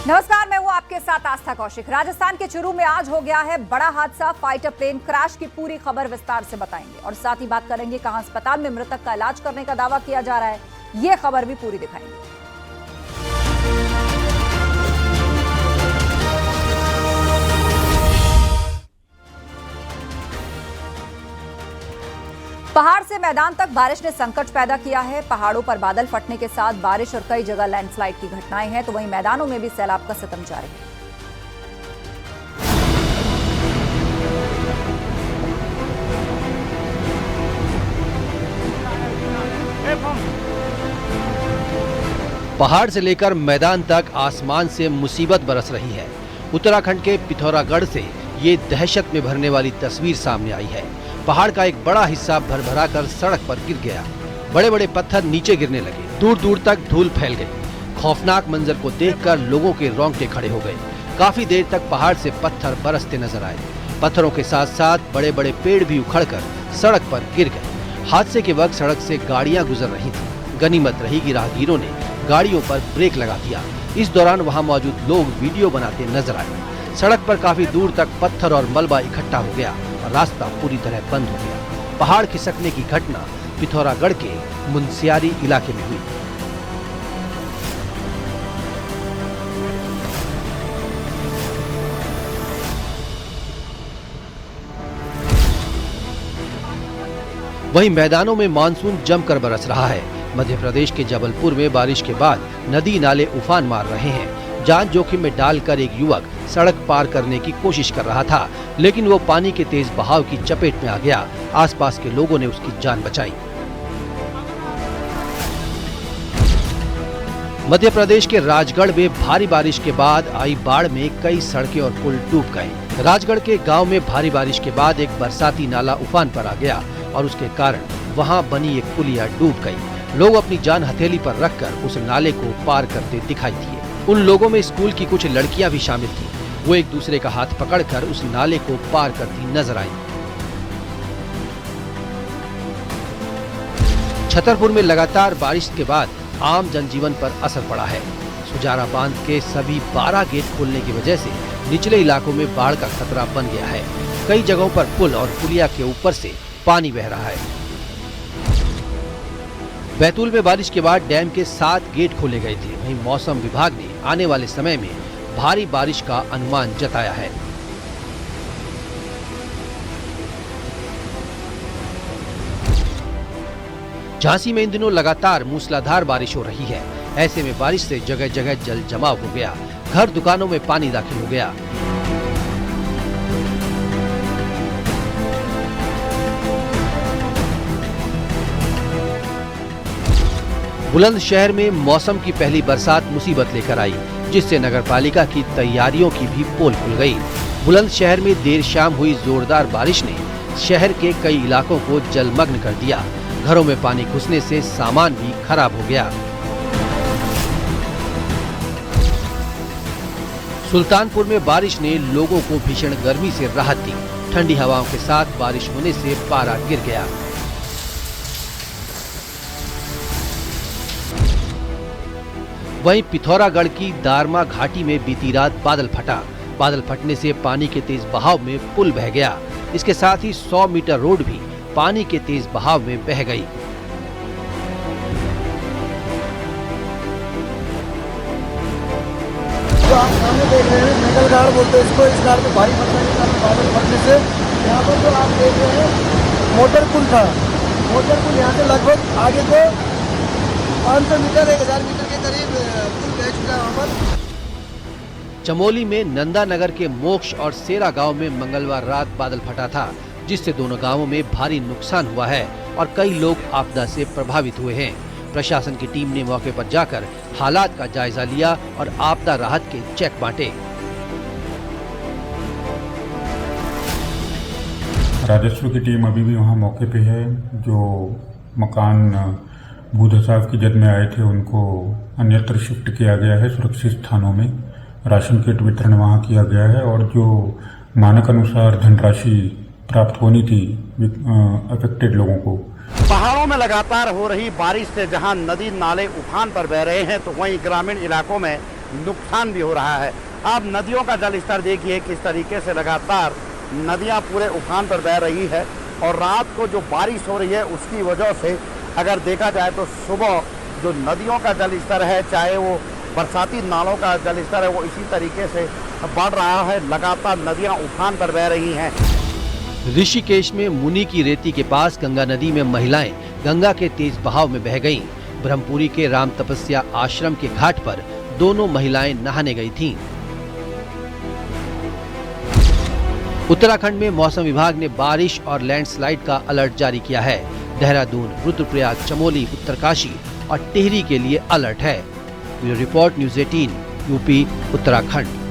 नमस्कार, मैं हूं आपके साथ आस्था कौशिक। राजस्थान के चुरू में आज हो गया है बड़ा हादसा। फाइटर प्लेन क्रैश की पूरी खबर विस्तार से बताएंगे और साथ ही बात करेंगे कहां अस्पताल में मृतक का इलाज करने का दावा किया जा रहा है, यह खबर भी पूरी दिखाएंगे। पहाड़ से मैदान तक बारिश ने संकट पैदा किया है। पहाड़ों पर बादल फटने के साथ बारिश और कई जगह लैंडस्लाइड की घटनाएं हैं, तो वहीं मैदानों में भी सैलाब का सितम जारी है। पहाड़ से लेकर मैदान तक आसमान से मुसीबत बरस रही है। उत्तराखंड के पिथौरागढ़ से ये दहशत में भरने वाली तस्वीर सामने आई है। पहाड़ का एक बड़ा हिस्सा भरभरा कर सड़क पर गिर गया। बड़े बड़े पत्थर नीचे गिरने लगे, दूर दूर तक धूल फैल गई। खौफनाक मंजर को देखकर लोगों के रोंगटे खड़े हो गए। काफी देर तक पहाड़ से पत्थर बरसते नजर आए। पत्थरों के साथ साथ बड़े बड़े पेड़ भी उखड़कर सड़क पर गिर गए। हादसे के वक्त सड़क से गाड़ियां गुजर रही थी। गनीमत रही कि राहगीरों ने गाड़ियों पर ब्रेक लगा दिया। इस दौरान वहां मौजूद लोग वीडियो बनाते नजर आए। सड़क पर काफी दूर तक पत्थर और मलबा इकट्ठा हो गया और रास्ता पूरी तरह बंद हो गया। पहाड़ खिसकने की घटना पिथौरागढ़ के मुनस्यारी इलाके में हुई। वहीं मैदानों में मानसून जमकर बरस रहा है। मध्य प्रदेश के जबलपुर में बारिश के बाद नदी नाले उफान मार रहे हैं। जान जोखिम में डालकर एक युवक सड़क पार करने की कोशिश कर रहा था, लेकिन वो पानी के तेज बहाव की चपेट में आ गया। आसपास के लोगों ने उसकी जान बचाई। मध्य प्रदेश के राजगढ़ में भारी बारिश के बाद आई बाढ़ में कई सड़कें और पुल डूब गए। राजगढ़ के गांव में भारी बारिश के बाद एक बरसाती नाला उफान पर आ गया और उसके कारण वहां बनी एक पुलिया डूब गई। लोग अपनी जान हथेली पर रखकर उस नाले को पार करते दिखाई दिए। उन लोगों में स्कूल की कुछ लड़कियां भी शामिल थीं। वो एक दूसरे का हाथ पकड़कर उस नाले को पार करती नजर आईं। छतरपुर में लगातार बारिश के बाद आम जनजीवन पर असर पड़ा है। सुजारा बांध के सभी 12 गेट खोलने की वजह से निचले इलाकों में बाढ़ का खतरा बन गया है। कई जगहों पर पुल और पुलिया के ऊपर से पानी बह रहा है। बैतूल में बारिश के बाद डैम के 7 गेट खोले गए थे। वहीं मौसम विभाग ने आने वाले समय में भारी बारिश का अनुमान जताया है। झांसी में इन दिनों लगातार मूसलाधार बारिश हो रही है। ऐसे में बारिश से जगह जगह जल जमाव हो गया। घर दुकानों में पानी दाखिल हो गया। बुलंदशहर में मौसम की पहली बरसात मुसीबत लेकर आई, जिससे नगरपालिका की तैयारियों की भी पोल खुल गई। बुलंदशहर में देर शाम हुई जोरदार बारिश ने शहर के कई इलाकों को जलमग्न कर दिया। घरों में पानी घुसने से सामान भी खराब हो गया। सुल्तानपुर में बारिश ने लोगों को भीषण गर्मी से राहत दी। ठंडी हवाओं के साथ बारिश होने से पारा गिर गया। वहीं पिथौरागढ़ की दारमा घाटी में बीती रात बादल फटा। बादल फटने से पानी के तेज बहाव में पुल बह गया। इसके साथ ही 100 मीटर रोड भी पानी के तेज बहाव में बह गई। जो आप सामने देख रहे हैं मेटल गार्ड बोलते हैं इसको। इस गार्ड में भारी फटने के कारण बादल फटने से यहाँ पर जो आप देख रहे हैं मोटर पुल था। मोटर पुल यहाँ से लगभग आगे को 500 मीटर 1000 मीटर के करीब पुल बह चुका है। वहाँ पर चमोली में नंदा नगर के मोक्ष और सेरा गांव में मंगलवार रात बादल फटा था, जिससे दोनों गांवों में भारी नुकसान हुआ है और कई लोग आपदा से प्रभावित हुए हैं। प्रशासन की टीम ने मौके पर जाकर हालात का जायजा लिया और आपदा राहत के चेक बांटे। राजस्व की टीम अभी भी वहाँ मौके पे है। जो मकान भूदशा की जद में आए थे उनको अन्यत्र शिफ्ट किया गया है। सुरक्षित स्थानों में राशन किट वितरण वहाँ किया गया है और जो मानक अनुसार धनराशि प्राप्त होनी थी अफेक्टेड लोगों को। पहाड़ों में लगातार हो रही बारिश से जहां नदी नाले उफान पर बह रहे हैं, तो वहीं ग्रामीण इलाकों में नुकसान भी हो रहा है। आप नदियों का जल स्तर देखिए किस तरीके से लगातार नदियां पूरे उफान पर बह रही है और रात को जो बारिश हो रही है उसकी वजह से अगर देखा जाए तो सुबह जो नदियों का जल स्तर है, चाहे वो बरसाती नालों का जल स्तर है, वो इसी तरीके से बढ़ रहा है। लगातार नदियां उफान पर बह रही हैं। ऋषिकेश में मुनि की रेती के पास गंगा नदी में महिलाएं गंगा के तेज बहाव में बह गईं। ब्रह्मपुरी के राम तपस्या आश्रम के घाट पर दोनों महिलाएं नहाने गई थीं। उत्तराखंड में मौसम विभाग ने बारिश और लैंडस्लाइड का अलर्ट जारी किया है। देहरादून, रुद्रप्रयाग, चमोली, उत्तरकाशी और टिहरी के लिए अलर्ट है। Bureau report, news 18, UP, Uttarakhand.